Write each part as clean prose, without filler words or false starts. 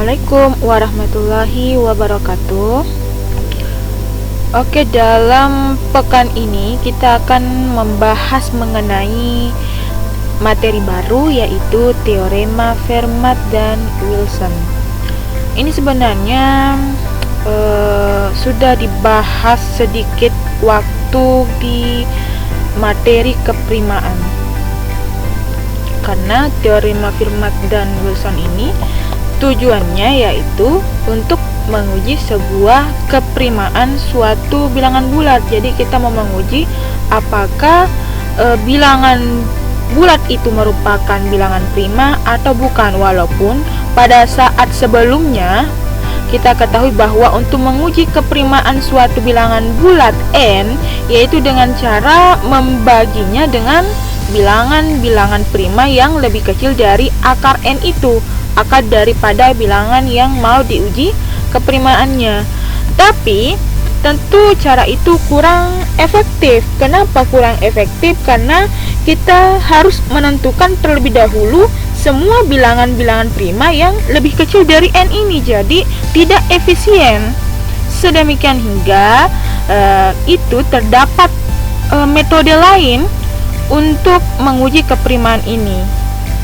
Assalamualaikum warahmatullahi wabarakatuh. Oke, dalam pekan ini kita akan membahas mengenai materi baru, yaitu teorema Fermat dan Wilson. Ini sebenarnya sudah dibahas sedikit waktu di materi keprimaan, karena teorema Fermat dan Wilson ini tujuannya yaitu untuk menguji sebuah keprimaan suatu bilangan bulat. Jadi kita mau menguji apakah bilangan bulat itu merupakan bilangan prima atau bukan, walaupun pada saat sebelumnya kita ketahui bahwa untuk menguji keprimaan suatu bilangan bulat n, yaitu dengan cara membaginya dengan bilangan-bilangan prima yang lebih kecil dari akar n itu, akar daripada bilangan yang mau diuji keprimaannya. Tapi tentu cara itu kurang efektif. Kenapa kurang efektif? Karena kita harus menentukan terlebih dahulu semua bilangan-bilangan prima yang lebih kecil dari n ini, jadi tidak efisien. Sedemikian hingga itu terdapat metode lain untuk menguji keprimaan ini,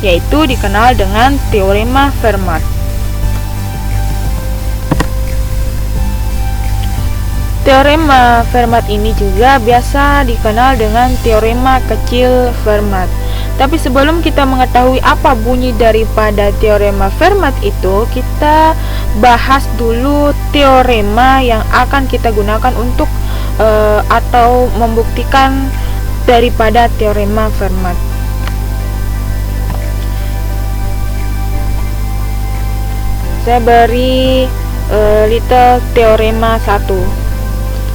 yaitu dikenal dengan teorema Fermat. Teorema Fermat ini juga biasa dikenal dengan teorema kecil Fermat. Tapi sebelum kita mengetahui apa bunyi daripada teorema Fermat itu, kita bahas dulu teorema yang akan kita gunakan untuk atau membuktikan daripada teorema Fermat. Saya beri little teorema 1.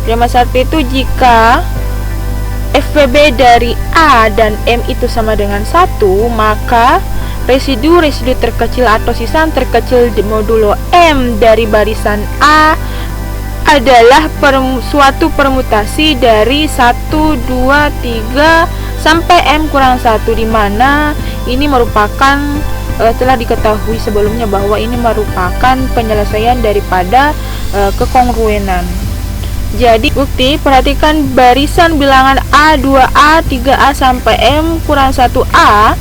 Teorema 1 itu jika FVB dari A dan M itu sama dengan 1, maka residu-residu terkecil atau sisaan terkecil di modulo M dari barisan A adalah suatu permutasi dari 1, 2, 3 sampai M kurang 1, di mana ini merupakan telah diketahui sebelumnya bahwa ini merupakan penyelesaian daripada kekongruenan. Jadi bukti, perhatikan barisan bilangan A, 2A, 3A sampai M kurang 1A.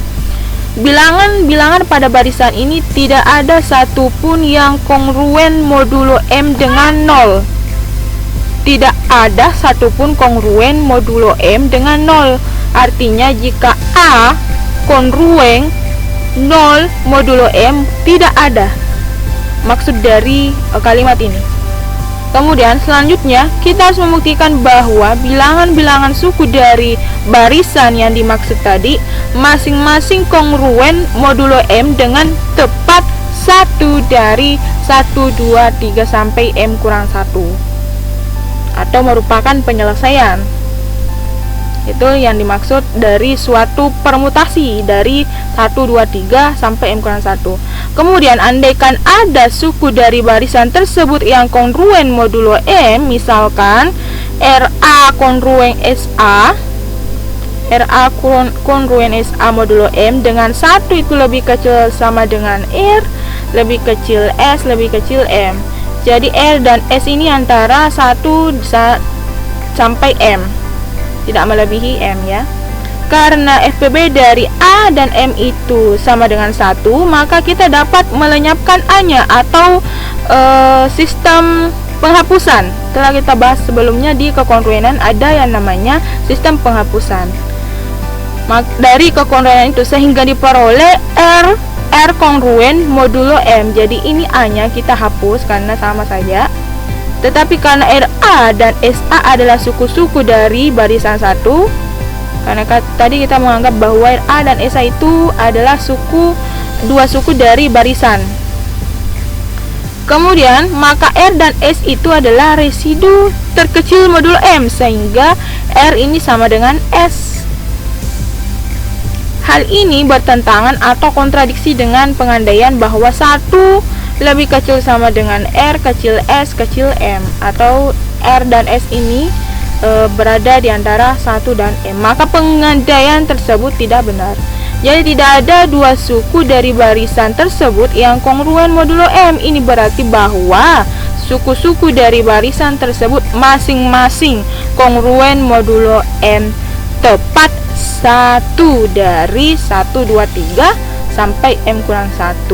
Bilangan-bilangan pada barisan ini tidak ada satupun yang kongruen modulo M dengan 0. Tidak ada satupun kongruen modulo M dengan 0. Artinya jika A kongruen 0 modulo M, tidak ada. Maksud dari kalimat ini. Kemudian selanjutnya kita harus membuktikan bahwa bilangan-bilangan suku dari barisan yang dimaksud tadi masing-masing kongruen modulo M dengan tepat 1 dari 1, 2, 3 sampai M kurang 1, atau merupakan penyelesaian. Itu yang dimaksud dari suatu permutasi dari 1, 2, 3 sampai M kurang 1. Kemudian andaikan ada suku dari barisan tersebut yang kongruen modulo M, misalkan RA kongruen SA, RA kongruen SA modulo M dengan 1 itu lebih kecil sama dengan R, lebih kecil S, lebih kecil M. Jadi R dan S ini antara 1 sampai M, tidak melebihi M ya. Karena FVB dari A dan M itu sama dengan 1, maka kita dapat melenyapkan A-nya atau sistem penghapusan. Telah kita bahas sebelumnya di kekongruenan, ada yang namanya sistem penghapusan. Dari kekongruenan itu sehingga diperoleh R kongruen modulo M. Jadi ini A-nya kita hapus karena sama saja. Tetapi karena RA dan SA adalah suku-suku dari barisan 1, karena tadi kita menganggap bahwa RA dan SA itu adalah dua suku dari barisan. Kemudian maka R dan S itu adalah residu terkecil modulo M, sehingga R ini sama dengan S. Hal ini bertentangan atau kontradiksi dengan pengandaian bahwa 1 lebih kecil sama dengan R kecil S kecil M, atau R dan S ini berada di antara 1 dan M. Maka pengandaian tersebut tidak benar. Jadi tidak ada dua suku dari barisan tersebut yang kongruen modulo M. Ini berarti bahwa suku-suku dari barisan tersebut masing-masing kongruen modulo M tepat 1 dari 1, 2, 3 sampai M kurang 1.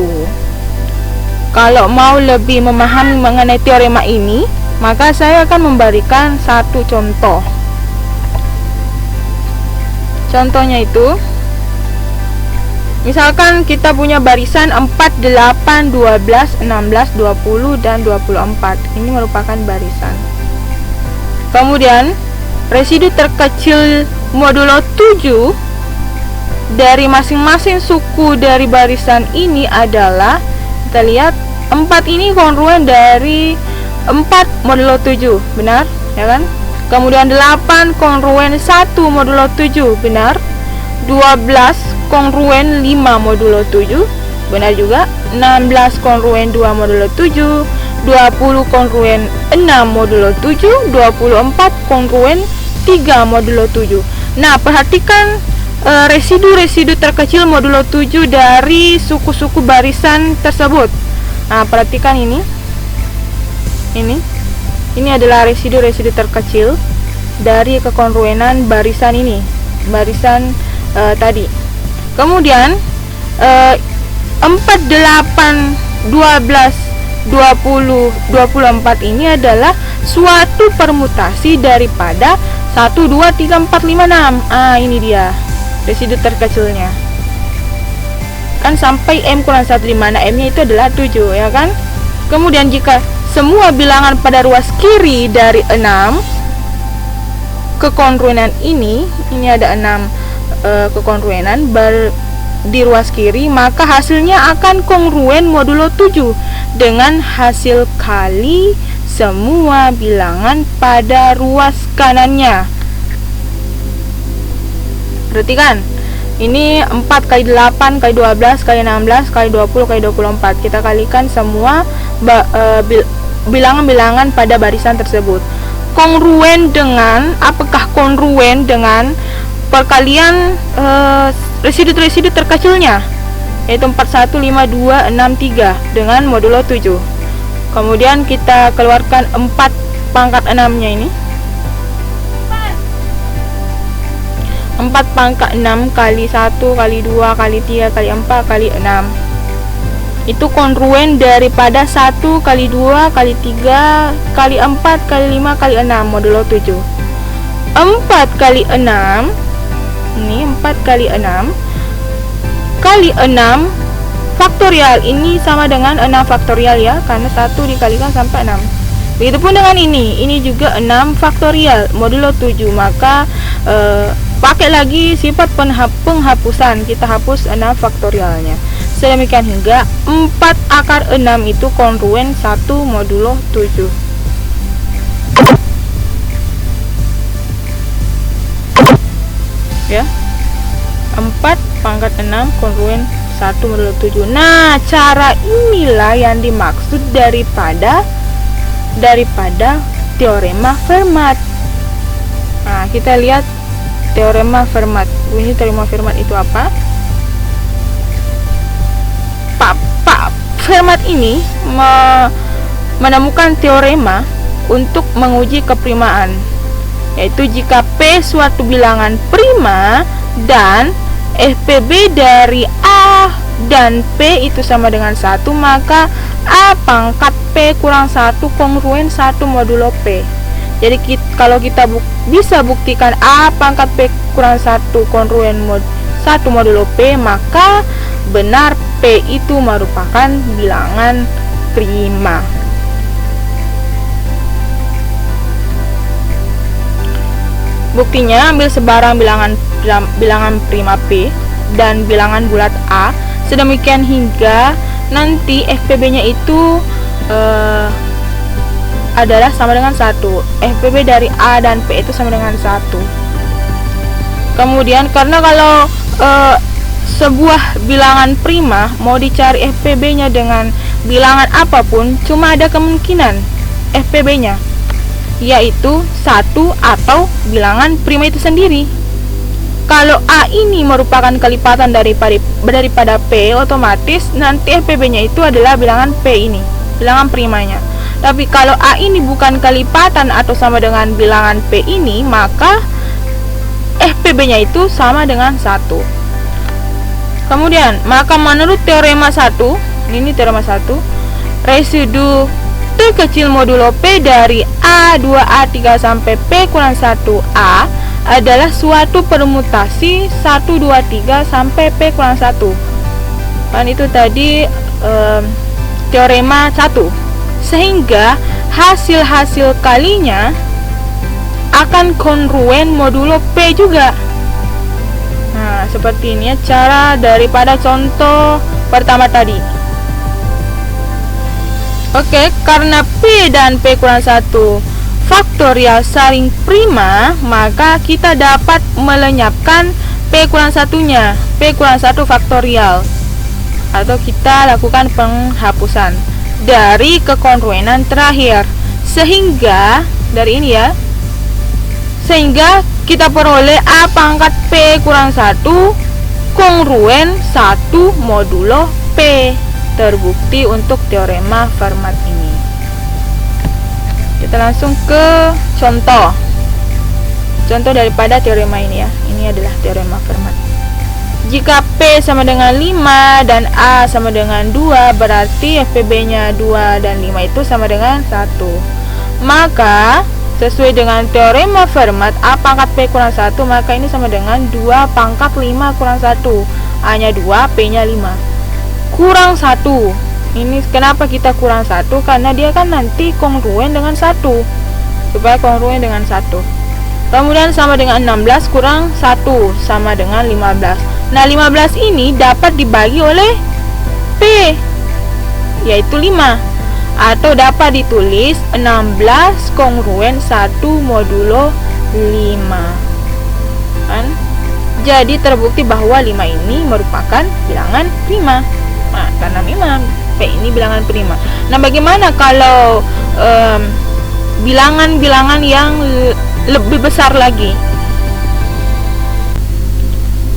Kalau mau lebih memahami mengenai teorema ini, maka saya akan memberikan satu contoh. Contohnya itu, misalkan kita punya barisan 4, 8, 12, 16, 20, dan 24. Ini merupakan barisan. Kemudian, residu terkecil modulo 7 dari masing-masing suku dari barisan ini adalah, kita lihat, 4 ini kongruen dari 4 modulo 7, benar? Ya kan? Kemudian 8 kongruen 1 modulo 7, benar? 12 kongruen 5 modulo 7, benar juga? 16 kongruen 2 modulo 7, 20 kongruen 6 modulo 7, 24 kongruen 3 modulo 7. Nah, perhatikan residu-residu terkecil modulo 7 dari suku-suku barisan tersebut. Nah, perhatikan ini. Ini adalah residu-residu terkecil dari kekonruenan barisan ini, barisan tadi. Kemudian 4, 8, 12, 20, 24 ini adalah suatu permutasi daripada 1, 2, 3, 4, 5, 6. Ini dia residu terkecilnya. Kan sampai M kurang 1, di mana M-nya itu adalah 7, ya kan? Kemudian jika semua bilangan pada ruas kiri dari 6 kekonruenan ini ada 6 kekonruenan di ruas kiri, maka hasilnya akan kongruen modulo 7 dengan hasil kali semua bilangan pada ruas kanannya. Perhatikan, ini 4 kali 8 kali 12 kali 16 kali 20 kali 24. Kita kalikan semua bilangan-bilangan pada barisan tersebut. Kongruen dengan, apakah kongruen dengan perkalian residu-residu terkecilnya, yaitu 41, 52, 63 dengan modulo 7. Kemudian kita keluarkan 4 pangkat 6-nya ini. 4 pangkat 6 kali 1 kali 2 kali 3 kali 4 kali 6. Itu kongruen daripada 1 kali 2 kali 3 kali 4 kali 5 kali 6 modulo 7. 4 kali 6, ini 4 kali 6 kali 6 faktorial, ini sama dengan 6 faktorial ya, karena 1 dikalikan sampai 6. Begitupun dengan ini juga 6 faktorial modulo 7, maka pakai lagi sifat penghapusan, kita hapus 6 faktorialnya. Sedemikian hingga 4 akar 6 itu kongruen 1 modulo 7. Ya, 4 pangkat 6 kongruen 1 modulo 7. Nah, cara inilah yang dimaksud daripada teorema Fermat. Nah, kita lihat teorema Fermat. Ini teorema Fermat itu apa? Pak Fermat ini menemukan teorema untuk menguji keprimaan, yaitu jika P suatu bilangan prima dan FPB dari A dan P itu sama dengan 1, maka A pangkat P kurang 1 kongruen 1 modulo P. Jadi kalau kita bisa buktikan A pangkat P kurang 1 kongruen 1 modulo P, maka benar P itu merupakan bilangan prima. Buktinya, ambil sebarang bilangan prima P dan bilangan bulat A, sedemikian hingga nanti FPB-nya itu adalah sama dengan 1. FPB dari A dan P itu sama dengan 1. Kemudian karena kalau sebuah bilangan prima mau dicari FPB-nya dengan bilangan apapun, cuma ada kemungkinan FPB-nya, yaitu 1 atau bilangan prima itu sendiri. Kalau A ini merupakan kelipatan daripada P, otomatis nanti FPB-nya itu adalah bilangan P ini, bilangan primanya. Tapi kalau A ini bukan kelipatan atau sama dengan bilangan P ini, maka FPB-nya itu sama dengan 1. Kemudian, maka menurut teorema 1, ini teorema 1, residu terkecil modulo P dari A, 2A, 3 sampai P kurang 1A adalah suatu permutasi 1, 2, 3 sampai P kurang 1. Kan itu tadi teorema 1. Sehingga hasil-hasil kalinya akan kongruen modulo P juga. Nah, seperti ini ya cara daripada contoh pertama tadi. Oke, karena P dan P kurang 1 faktorial saling prima, maka kita dapat melenyapkan P kurang satunya, P kurang 1 faktorial, atau kita lakukan penghapusan dari kekongruenan terakhir, sehingga dari ini ya, sehingga kita peroleh A pangkat P kurang 1 kongruen 1 modulo P. Terbukti untuk teorema Fermat ini. Kita langsung ke contoh daripada teorema ini ya. Ini adalah teorema Fermat. Jika P sama dengan 5 dan A sama dengan 2, berarti FPB-nya 2 dan 5 itu sama dengan 1. Maka sesuai dengan teorema Fermat, A pangkat P kurang 1, maka ini sama dengan 2 pangkat 5 kurang 1. A-nya 2, P-nya 5. Kurang 1. Ini kenapa kita kurang 1? Karena dia kan nanti kongruen dengan 1. Supaya kongruen dengan 1. Kemudian sama dengan 16 kurang 1 sama dengan 15. Nah, 15 ini dapat dibagi oleh P, yaitu 5. Atau dapat ditulis 16 kongruen 1 modulo 5. Kan? Jadi terbukti bahwa 5 ini merupakan bilangan prima. Nah, karena memang P ini bilangan prima. Nah, bagaimana kalau bilangan-bilangan yang lebih besar lagi?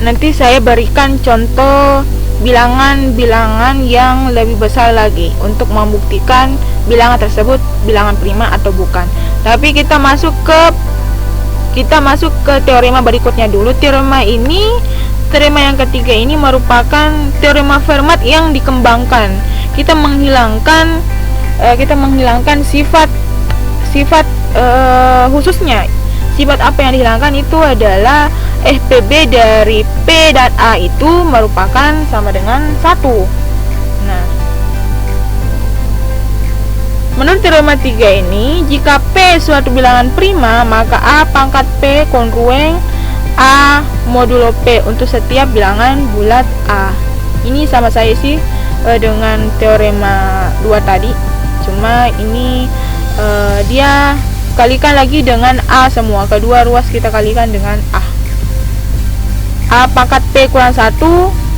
Nanti saya berikan contoh bilangan-bilangan yang lebih besar lagi untuk membuktikan bilangan tersebut bilangan prima atau bukan. Tapi kita masuk ke teorema berikutnya dulu. Teorema yang ketiga ini merupakan teorema Fermat yang dikembangkan. Kita menghilangkan sifat khususnya. Sifat apa yang dihilangkan itu adalah FPB dari P dan A itu merupakan sama dengan 1. Nah, menurut teorema 3 ini, jika P suatu bilangan prima, maka A pangkat P kongruen A modulo P untuk setiap bilangan bulat A. Ini sama saya sih dengan teorema 2 tadi. Cuma ini dia kalikan lagi dengan A semua. Kedua ruas kita kalikan dengan A. A pangkat P kurang 1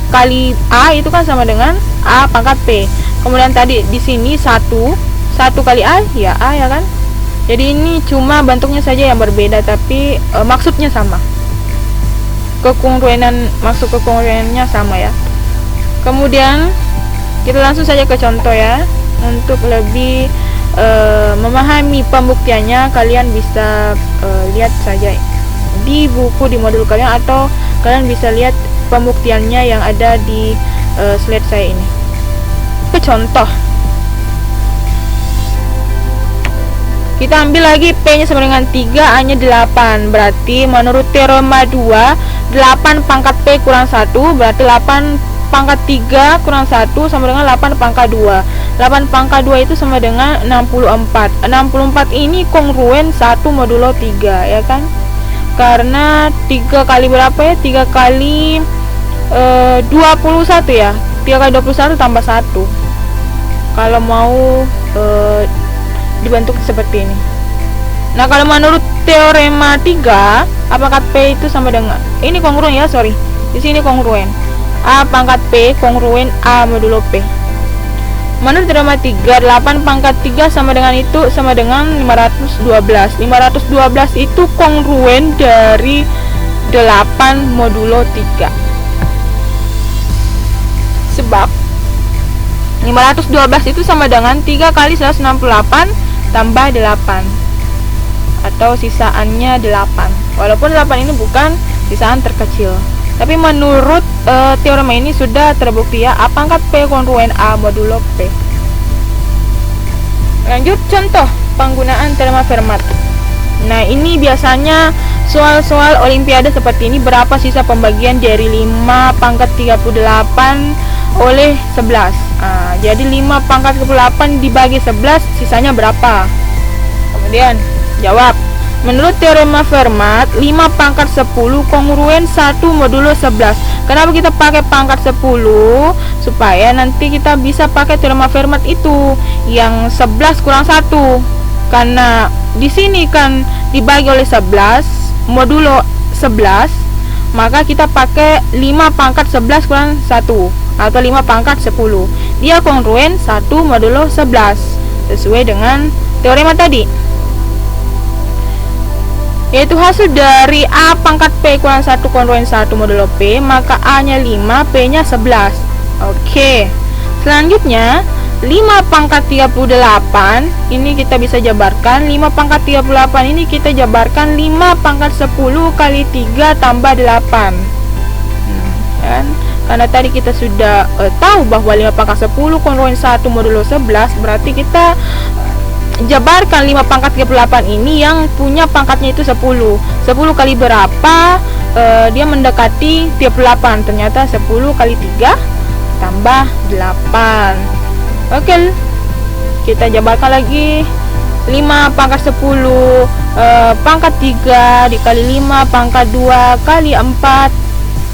kali A itu kan sama dengan A pangkat P. Kemudian tadi di sini 1 kali A ya A ya kan. Jadi ini cuma bentuknya saja yang berbeda, tapi maksudnya sama. Maksud kekongruenannya sama ya. Kemudian kita langsung saja ke contoh ya. Untuk lebih memahami pembuktiannya, kalian bisa lihat saja di buku di modul kalian, atau kalian bisa lihat pembuktiannya yang ada di slide saya ini. Ke contoh, kita ambil lagi P nya sama dengan 3, A nya 8. Berarti menurut teorema 2, 8 pangkat P kurang 1 berarti 8 pangkat 3 kurang 1 sama dengan 8 pangkat 2. 8 pangkat 2 itu sama dengan 64. 64 ini kongruen 1 modulo 3 ya kan. Karena 3 kali berapa ya? 3 kali 21 ya. 3 kali 21 tambah 1. Kalau mau dibentuk seperti ini. Nah, kalau menurut teorema 3, A pangkat P itu sama dengan ini kongruen ya, sorry. Di sini kongruen. A pangkat P kongruen A modulo P. Menurut teorema 3, 8 pangkat 3 sama dengan 512. 512 itu kongruen dari 8 8 modulo 3. Sebab 512 itu sama dengan 3 kali 168 tambah 8, atau sisaannya 8. Walaupun 8 ini bukan sisaan terkecil, tapi menurut teorema ini sudah terbukti ya, A pangkat P kongruen A modulo P. Lanjut contoh penggunaan teorema Fermat. Nah, ini biasanya soal-soal olimpiade seperti ini. Berapa sisa pembagian dari 5 pangkat 38 oleh 11? Jadi 5 pangkat 38 dibagi 11, sisanya berapa? Kemudian jawab. Menurut teorema Fermat, 5 pangkat 10 kongruen 1 modulo 11. Kenapa kita pakai pangkat 10? Supaya nanti kita bisa pakai teorema Fermat itu yang 11 kurang 1. Karena di sini kan dibagi oleh 11 modulo 11, maka kita pakai 5 pangkat 11 kurang 1 atau 5 pangkat 10. Dia kongruen 1 modulo 11 sesuai dengan teorema tadi, yaitu hasil dari A pangkat P kurang 1 kongruen 1 modulo P, maka A nya 5, P nya 11. Oke, selanjutnya 5 pangkat 38 ini kita bisa jabarkan. 5 pangkat 38 ini kita jabarkan 5 pangkat 10 kali 3 tambah 8. Kan? Karena tadi kita sudah tahu bahwa 5 pangkat 10 kongruen 1 modulo 11, berarti kita jabarkan 5 pangkat 38 ini yang punya pangkatnya itu 10. 10 kali berapa? Dia mendekati 38. Ternyata 10 kali 3 tambah 8. Oke, kita jabarkan lagi. 5 pangkat 10 pangkat 3 dikali 5 pangkat 2 kali 4.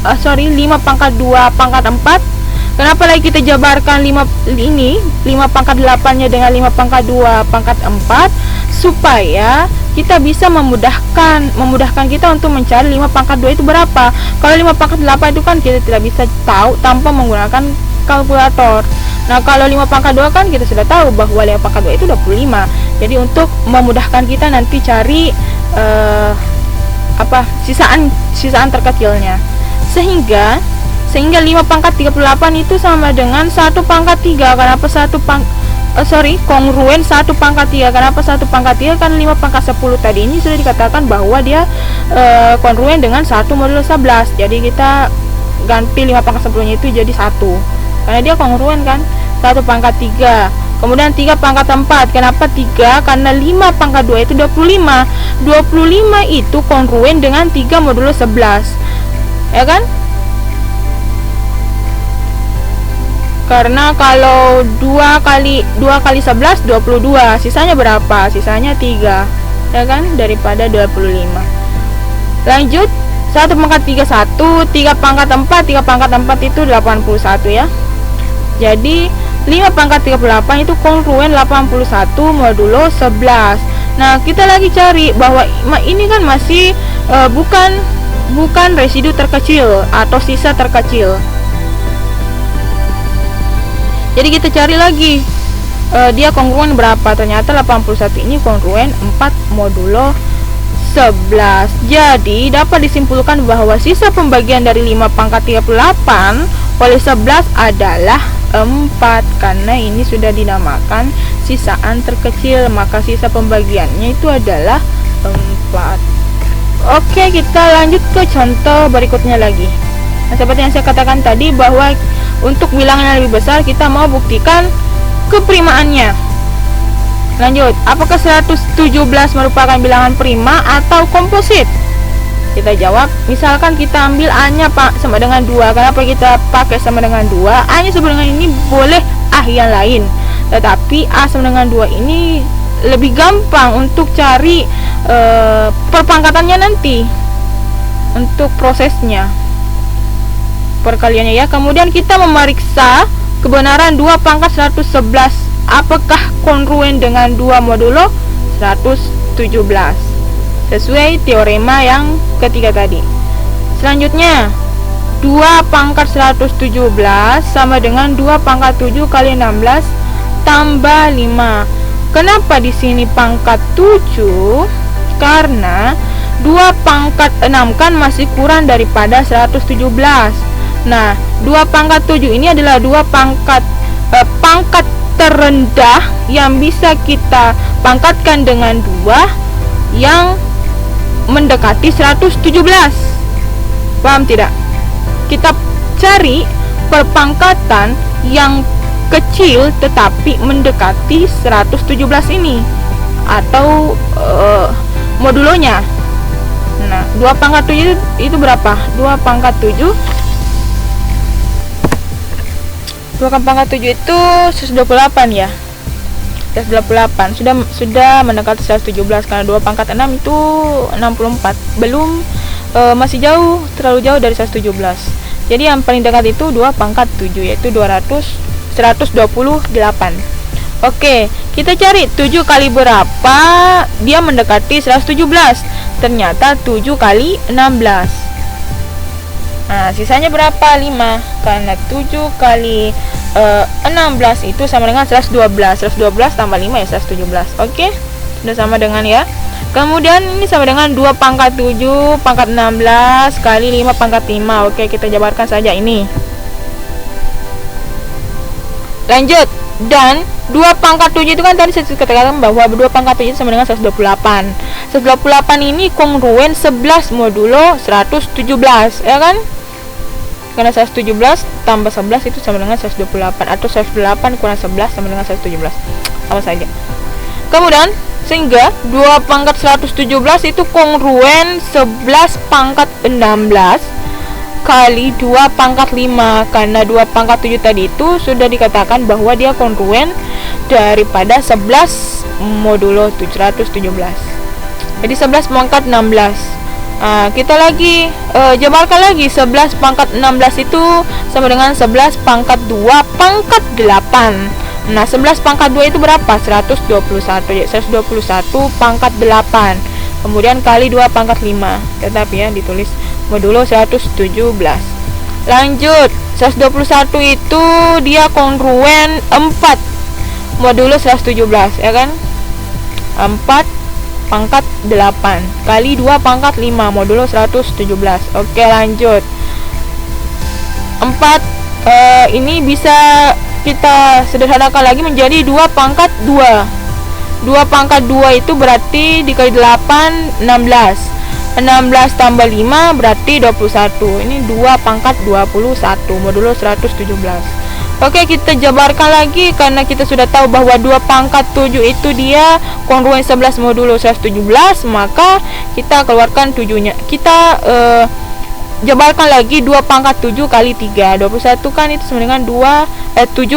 5 pangkat 2 pangkat 4. Kenapa lagi kita jabarkan 5 pangkat 8 nya dengan 5 pangkat 2 pangkat 4? Supaya kita bisa memudahkan kita untuk mencari 5 pangkat 2 itu berapa. Kalau 5 pangkat 8 itu kan kita tidak bisa tahu tanpa menggunakan kalkulator. Nah, kalau 5 pangkat 2 kan kita sudah tahu bahwa 5 pangkat 2 itu 25. Jadi untuk memudahkan kita nanti cari sisaan terkecilnya. Sehingga 5 pangkat 38 itu sama dengan 1 pangkat 3. Kenapa kongruen 1 pangkat 3. Kenapa 1 pangkat 3? Kan 5 pangkat 10 tadi ini sudah dikatakan bahwa dia kongruen dengan 1 modulo 11. Jadi kita ganti 5 pangkat 10 nya itu jadi 1, karena dia kongruen kan. 1 pangkat 3. Kemudian 3 pangkat 4. Kenapa 3? Karena 5 pangkat 2 itu 25. 25 itu kongruen dengan 3 modulo 11, ya kan? Karena kalau 2 kali 11 22. Sisanya berapa? Sisanya 3, ya kan? Daripada 25. Lanjut, 1 pangkat 3 1, 3 pangkat 4, 3 pangkat 4 itu 81 ya. Jadi 5 pangkat 38 itu kongruen 81 modulo 11. Nah, kita lagi cari bahwa ini kan masih bukan residu terkecil atau sisa terkecil. Jadi kita cari lagi dia kongruen berapa. Ternyata 81 ini kongruen 4 modulo 11. Jadi dapat disimpulkan bahwa sisa pembagian dari 5 pangkat 38 oleh 11 adalah 4. Karena ini sudah dinamakan sisaan terkecil, maka sisa pembagiannya itu adalah 4. Oke, kita lanjut ke contoh berikutnya lagi. Nah, seperti yang saya katakan tadi bahwa untuk bilangan yang lebih besar kita mau buktikan keprimaannya. Lanjut, apakah 117 merupakan bilangan prima atau komposit? Kita jawab, misalkan kita ambil A-nya sama dengan 2. Kenapa kita pakai sama dengan 2? A-nya sama dengan ini boleh A yang lain, tetapi A sama dengan 2 ini lebih gampang untuk cari perpangkatannya nanti untuk prosesnya, perkaliannya ya. Kemudian kita memeriksa kebenaran 2 pangkat 111 apakah kongruen dengan 2 modulo 117 sesuai teorema yang ketiga tadi. Selanjutnya 2 pangkat 117 sama dengan 2 pangkat 7 kali 16 tambah 5. Kenapa di sini pangkat 7? Karena 2 pangkat 6 kan masih kurang daripada 117. Nah, 2 pangkat 7 ini adalah 2 pangkat terendah yang bisa kita pangkatkan dengan 2 yang mendekati 117. Paham tidak? Kita cari perpangkatan yang kecil tetapi mendekati 117 ini, atau modulonya. Nah, 2 pangkat 7 itu berapa? 2 pangkat 7 itu 128 ya. 128 sudah mendekati 117 karena 2 pangkat 6 itu 64. Belum, masih jauh, terlalu jauh dari 117. Jadi yang paling dekat itu 2 pangkat 7 yaitu 128. Oke, kita cari 7 kali berapa dia mendekati 117. Ternyata 7 kali 16. Nah, sisanya berapa? 5. Karena 7 kali 16 itu sama dengan 112. 112 tambah 5 ya 117. Oke, sudah sama dengan ya. Kemudian ini sama dengan 2 pangkat 7 pangkat 16 kali 5 pangkat 5. Oke, kita jabarkan saja ini. Lanjut. Dan 2 pangkat 7 itu kan tadi saya katakan bahwa 2 pangkat 7 sama dengan 128. 128 ini kongruen 11 modulo 117, ya kan? Karena 117 tambah 11 itu sama dengan 128, atau 128 kurang 11 sama dengan 117. Sama saja. Kemudian sehingga 2 pangkat 117 itu kongruen 11 pangkat 16 kali 2 pangkat 5. Karena 2 pangkat 7 tadi itu sudah dikatakan bahwa dia kongruen daripada 11 modulo 717. Jadi 11 pangkat 16. Kita lagi jabarkan lagi. 11 pangkat 16 itu sama dengan 11 pangkat 2 pangkat 8. Nah, 11 pangkat 2 itu berapa? 121. Ya, 121 pangkat 8. Kemudian kali 2 pangkat 5. Tetapi ya ditulis modulo 117. Lanjut, 121 itu dia kongruen 4 modulo 117, ya kan? 4 pangkat 8 kali 2 pangkat 5 modulo 117. Oke, lanjut. 4 ini bisa kita sederhanakan lagi menjadi 2 pangkat 2. 2 pangkat 2 itu berarti dikali 8 16. 16 tambah 5 berarti 21. Ini 2 pangkat 21 modulo 117. Oke, kita jabarkan lagi karena kita sudah tahu bahwa 2 pangkat 7 itu dia kongruen 11 modulo 117, maka kita keluarkan 7-nya. Kita jabarkan lagi 2 pangkat 7 kali 3. 21 kan itu sama dengan 7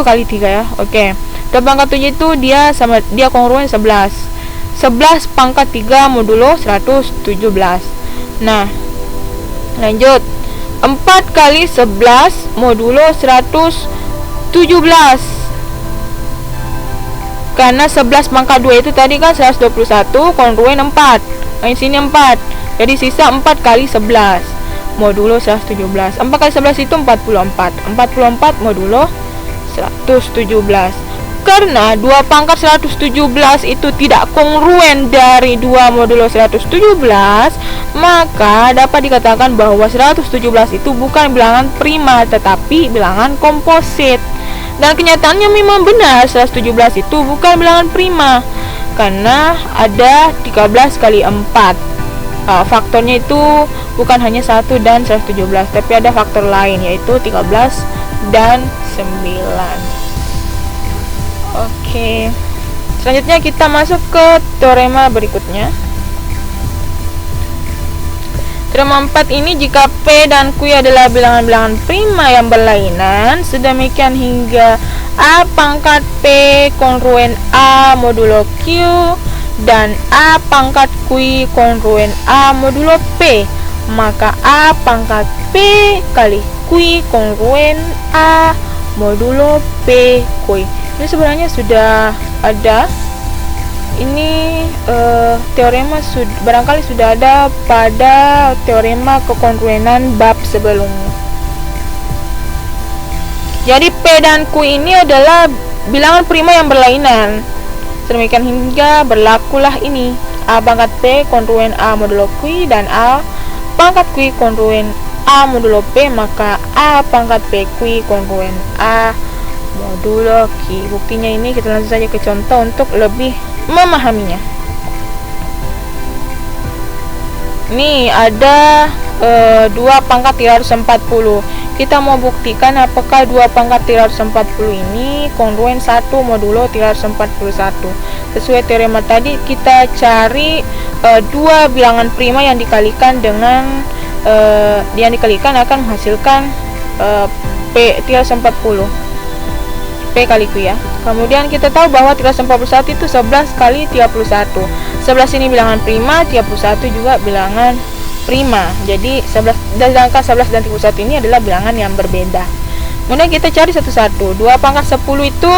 kali 3 ya. Oke. 2 pangkat 7 itu dia kongruen 11. 11 pangkat 3 modulo 117. Nah, lanjut. 4 kali 11 modulo 117. Karena 11 pangkat 2 itu tadi kan 121 kongruen 4. Nah, di sini 4. Jadi sisa 4 kali 11 modulo 117. 4 kali 11 itu 44. 44 modulo 117. Karena 2 pangkat 117 itu tidak kongruen dari 2 modulo 117, maka dapat dikatakan bahwa 117 itu bukan bilangan prima tetapi bilangan komposit. Dan kenyataannya memang benar, 117 itu bukan bilangan prima karena ada 13 kali 4. Faktornya itu bukan hanya 1 dan 117, tapi ada faktor lain yaitu 13 dan 9. Oke, selanjutnya kita masuk ke teorema berikutnya. Teorema 4 ini jika P dan Q adalah bilangan-bilangan prima yang berlainan sedemikian hingga A pangkat P kongruen A modulo Q dan A pangkat Q kongruen A modulo P, maka A pangkat P kali Q kongruen A modulo P Q. Ini sebenarnya sudah ada. Ini teorema barangkali sudah ada pada teorema kekongruenan bab sebelumnya. Jadi P dan Q ini adalah bilangan prima yang berlainan. Sedemikian hingga berlakulah ini. A pangkat P kongruen A modulo Q dan A pangkat Q kongruen A modulo P, maka A pangkat P Q kongruen A modulo Q. Buktinya ini kita langsung saja ke contoh untuk lebih memahaminya. Nih ada 2 pangkat 340. Kita mau buktikan apakah 2 pangkat 340 ini kongruen 1 modulo 341. Sesuai teorema tadi, kita cari 2 bilangan prima yang dikalikan dengan yang dikalikan akan menghasilkan P 340. P kali Q ya. Kemudian kita tahu bahwa 341 itu 11 kali 31. 11 ini bilangan prima, 31 juga bilangan prima. Jadi 11 dan angka 11 dan 31 ini adalah bilangan yang berbeda. Kemudian kita cari satu-satu. 2 pangkat 10 itu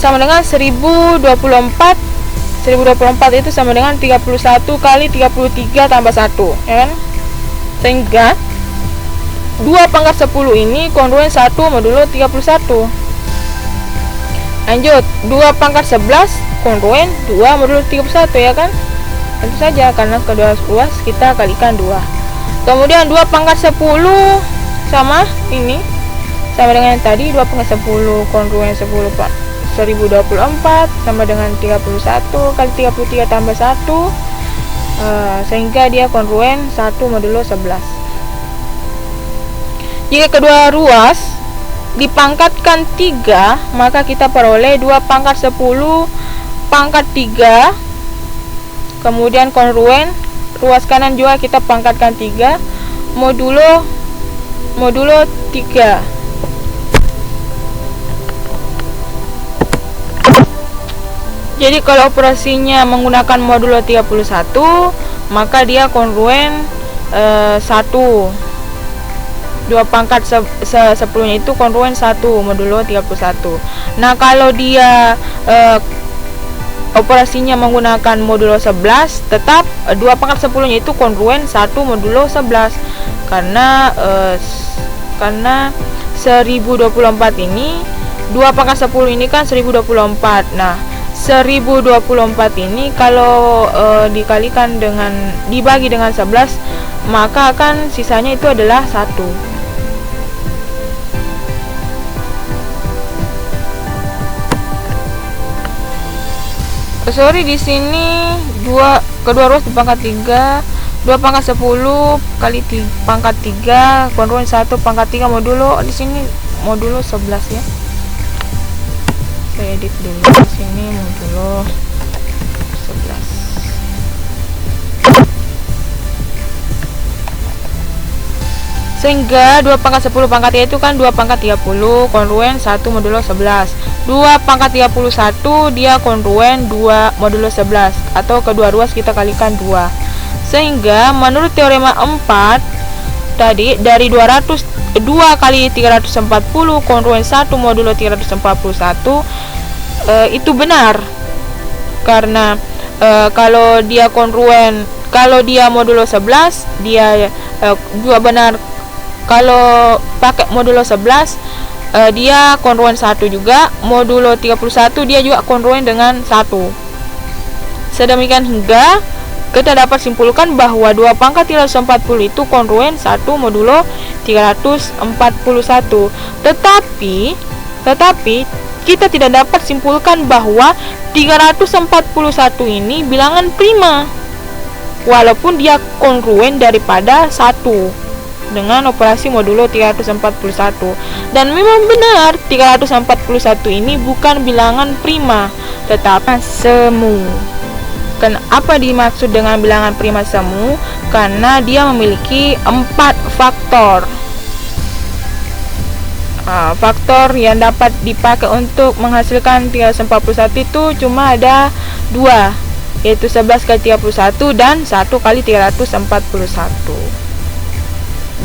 sama dengan 1024. 1024 itu sama dengan 31 kali 33 tambah 1, ya kan? Sehingga 2 pangkat 10 ini kongruen 1 modulo 31. Lanjut, 2 pangkat 11 kongruen 2 modulo 31, ya kan? Tentu saja, karena kedua ruas kita kalikan 2. Kemudian 2 pangkat 10 sama ini, sama dengan yang tadi. 2 pangkat 10 kongruen 10 Pak 1024 sama dengan 31 kali 33 tambah 1, sehingga dia kongruen 1 modulo 11. Jika kedua ruas dipangkatkan 3, maka kita peroleh 2 pangkat 10 pangkat 3, kemudian kongruen ruas kanan juga kita pangkatkan 3 modulo 3. Jadi kalau operasinya menggunakan modulo 31, maka dia kongruen 1. 2 pangkat 10-nya itu kongruen 1 modulo 31. Nah, kalau dia operasinya menggunakan modulo 11, tetap 2 pangkat 10-nya itu kongruen 1 modulo 11. Karena 1024 ini 2 pangkat 10 ini kan 1024. Nah, 1024 ini kalau dikalikan dengan dibagi dengan 11, maka akan sisanya itu adalah 1. Sorry, di sini kedua ruas dipangkat 3. 2 pangkat 10 kali pangkat 3 kongruen 1 pangkat 3 modulo, di sini modulo 11 ya. Saya edit dulu di sini modulo 11. Sehingga 2 pangkat 10 pangkat 3 itu kan 2 pangkat 30 kongruen 1 modulo 11. 2 pangkat 31 dia kongruen 2 modulo 11, atau kedua ruas kita kalikan 2. Sehingga menurut teorema 4 tadi, dari 2 kali 340 kongruen 1 modulo 341 itu benar. Karena kalau dia modulo 11, dia juga benar. Kalau pakai modulo 11, dia kongruen 1 juga. Modulo 31 dia juga kongruen dengan 1. Sedemikian hingga kita dapat simpulkan bahwa 2 pangkat 340 itu kongruen 1 modulo 341. Tetapi kita tidak dapat simpulkan bahwa 341 ini bilangan prima, walaupun dia kongruen daripada 1 dengan operasi modulo 341. Dan memang benar 341 ini bukan bilangan prima, tetapi semu. Apa dimaksud dengan bilangan prima semu? Karena dia memiliki 4 faktor. Faktor yang dapat dipakai untuk menghasilkan 341 itu cuma ada 2, yaitu 11 kali 31 dan 1 kali 341.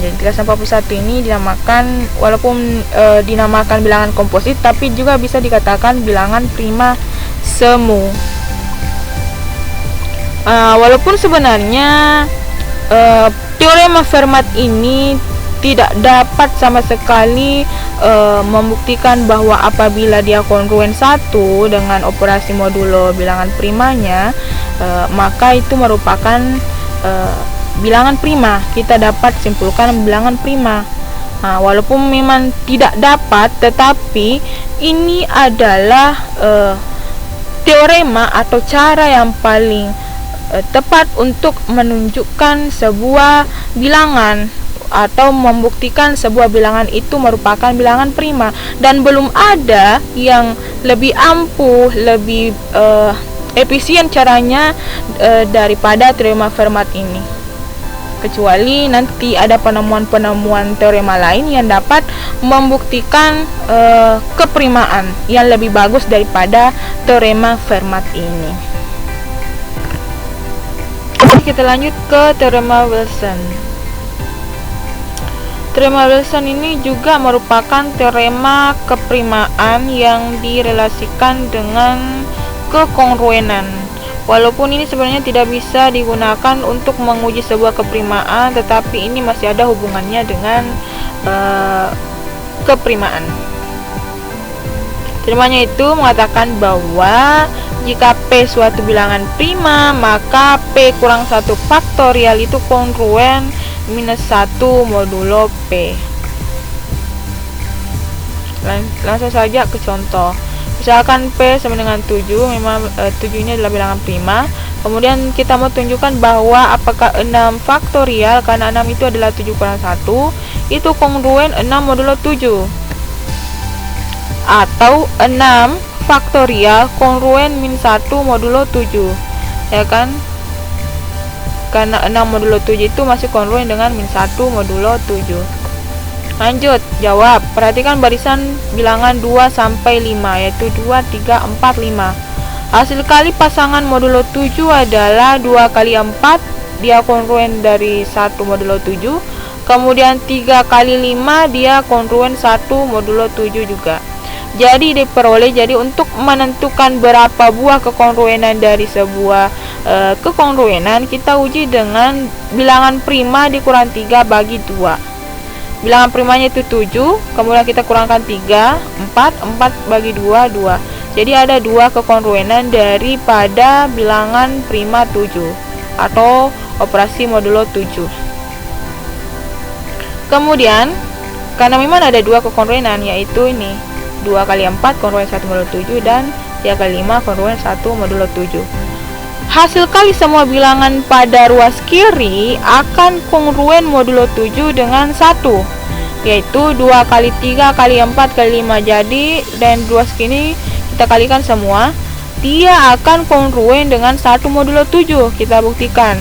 Jadi 341 ini dinamakan, walaupun dinamakan bilangan komposit, tapi juga bisa dikatakan bilangan prima semu. Walaupun sebenarnya teorema Fermat ini tidak dapat sama sekali membuktikan bahwa apabila dia kongruen 1 dengan operasi modulo bilangan primanya, maka itu merupakan bilangan prima. Kita dapat simpulkan bilangan prima. Nah, walaupun memang tidak dapat, tetapi ini adalah teorema atau cara yang paling tepat untuk menunjukkan sebuah bilangan atau membuktikan sebuah bilangan itu merupakan bilangan prima, dan belum ada yang lebih ampuh, lebih efisien caranya daripada teorema Fermat ini. Kecuali nanti ada penemuan-penemuan teorema lain yang dapat membuktikan keprimaan yang lebih bagus daripada teorema Fermat ini. Oke, kita lanjut ke teorema Wilson. Teorema Wilson ini juga merupakan teorema keprimaan yang direlasikan dengan kekongruenan. Walaupun ini sebenarnya tidak bisa digunakan untuk menguji sebuah keprimaan, tetapi ini masih ada hubungannya dengan keprimaan. Teoremanya itu mengatakan bahwa jika P suatu bilangan prima, maka P kurang 1 faktorial itu kongruen minus 1 modulo P. Langsung saja ke contoh. Misalkan P sama dengan 7, memang 7 ini adalah bilangan prima. Kemudian kita mau tunjukkan bahwa apakah 6 faktorial, karena 6 itu adalah 7 kurang 1, itu kongruen 6 modulo 7. Atau 6 faktorial kongruen min 1 modulo 7. Ya kan? Karena 6 modulo 7 itu masih kongruen dengan min 1 modulo 7. Lanjut, jawab. Perhatikan barisan bilangan 2 sampai 5, yaitu 2, 3, 4, 5. Hasil kali pasangan modulo 7 adalah 2 kali 4, dia kongruen dari 1 modulo 7. Kemudian 3 kali 5, dia kongruen 1 modulo 7 juga. Jadi diperoleh, jadi untuk menentukan berapa buah kekongruenan dari sebuah kekongruenan, kita uji dengan bilangan prima dikurang 3 bagi 2. Bilangan primanya itu 7, kemudian kita kurangkan 3, 4 bagi 2, 2. Jadi ada 2 kekongruenan daripada bilangan prima 7 atau operasi modulo 7. Kemudian, karena memang ada 2 kekongruenan, yaitu ini 2 kali 4 kongruen 1 modulo 7 dan 3 kali 5 kongruen 1 modulo 7. Hasil kali semua bilangan pada ruas kiri akan kongruen modulo 7 dengan 1, yaitu 2 kali 3 kali 4 kali 5. Jadi dan ruas kiri kita kalikan semua, dia akan kongruen dengan 1 modulo 7. Kita buktikan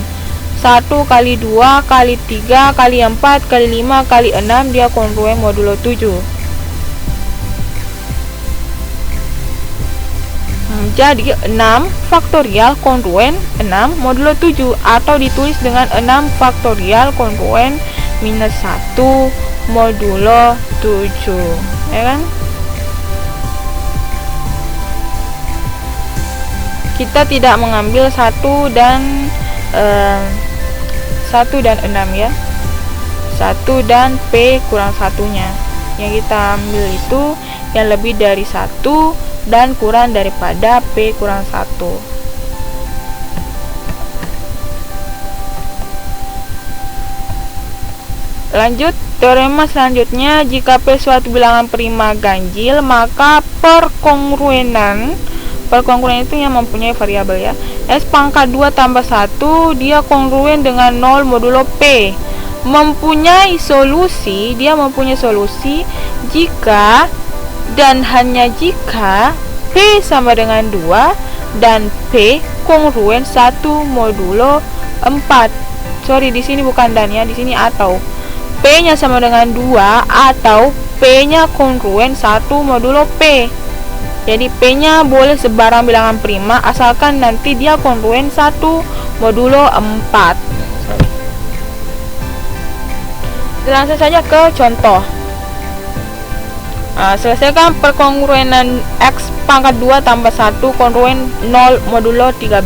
1 kali 2 kali 3 kali 4 kali 5 kali 6, dia kongruen modulo 7. Jadi 6 faktorial kongruen 6 modulo 7, atau ditulis dengan 6 faktorial kongruen minus 1 modulo 7, ya kan? Kita tidak mengambil 1 dan 6 ya. 1 dan P kurang 1-nya. Yang kita ambil itu yang lebih dari 1 dan kurang daripada P kurang 1. Lanjut, teorema selanjutnya, jika P suatu bilangan prima ganjil, maka perkongruenan itu yang mempunyai variabel ya, S pangkat 2 tambah 1, dia kongruen dengan 0 modulo P. Mempunyai solusi, dia mempunyai solusi jika dan hanya jika P sama dengan 2 dan P kongruen 1 modulo 4. Sorry, di sini bukan dan ya, di sini atau. P-nya sama dengan 2 atau P-nya kongruen 1 modulo P. Jadi P-nya boleh sebarang bilangan prima asalkan nanti dia kongruen 1 modulo 4. Langsung saja ke contoh. Selesaikan perkongruenan X pangkat 2 tambah 1 kongruen 0 modulo 13.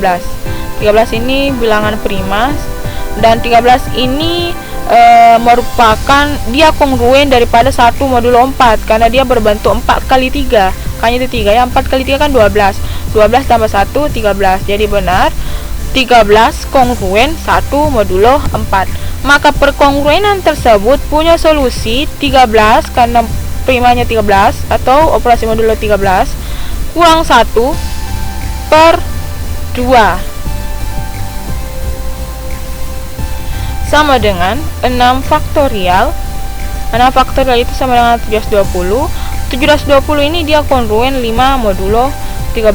13 ini bilangan prima dan 13 ini merupakan dia kongruen daripada 1 modulo 4 karena dia berbentuk 4 kali 3. Kan itu 3 ya, 4 kali 3 kan 12. 12 tambah 1 13. Jadi benar 13 kongruen 1 modulo 4. Maka perkongruenan tersebut punya solusi 13 karena primanya 13 atau operasi modulo 13 kurang 1 per 2 sama dengan 6 faktorial. 6 faktorial itu sama dengan 720. 720 ini dia kongruen 5 modulo 13.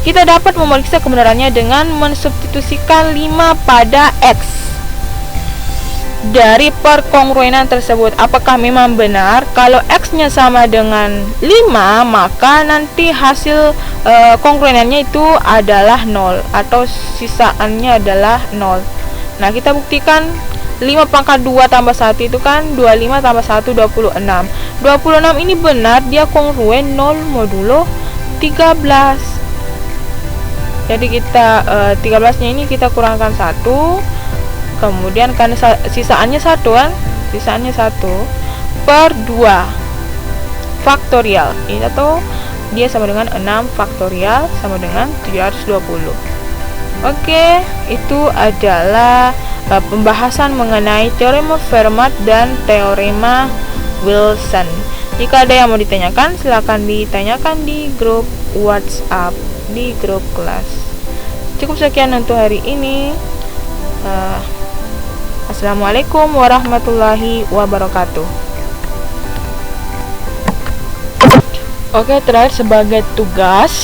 Kita dapat memeriksa kebenarannya dengan mensubstitusikan 5 pada X dari perkongruenan tersebut. Apakah memang benar kalau X-nya sama dengan 5, maka nanti hasil kongruenannya itu adalah 0 atau sisaannya adalah 0. Nah, kita buktikan 5 pangkat 2 tambah 1 itu kan 25 tambah 1 26. 26 ini benar dia kongruen 0 modulo 13. Jadi kita 13-nya ini kita kurangkan 1. Kemudian karena sisaannya 1 kan? Sisaannya 1 per 2 faktorial. Ini atau dia sama dengan 6 faktorial sama dengan 720. Oke, itu adalah pembahasan mengenai teorema Fermat dan teorema Wilson. Jika ada yang mau ditanyakan, silakan ditanyakan di grup WhatsApp, di grup kelas. Cukup sekian untuk hari ini. Assalamualaikum warahmatullahi wabarakatuh. Oke, terakhir sebagai tugas,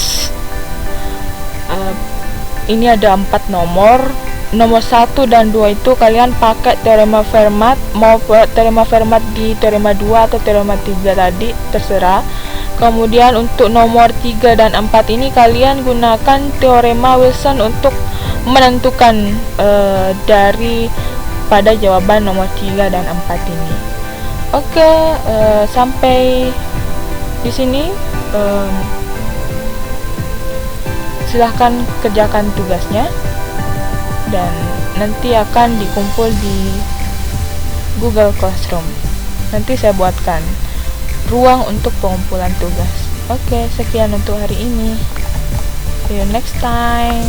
ini ada 4 nomor. Nomor 1 dan 2 itu kalian pakai teorema Fermat. Mau teorema Fermat di teorema 2 atau teorema 3 tadi, terserah. Kemudian untuk nomor 3 dan 4 ini kalian gunakan teorema Wilson untuk menentukan dari pada jawaban nomor 3 dan 4 ini. Oke, sampai di sini. Silahkan kerjakan tugasnya dan nanti akan dikumpul di Google Classroom. Nanti saya buatkan ruang untuk pengumpulan tugas. Oke, sekian untuk hari ini. See you next time.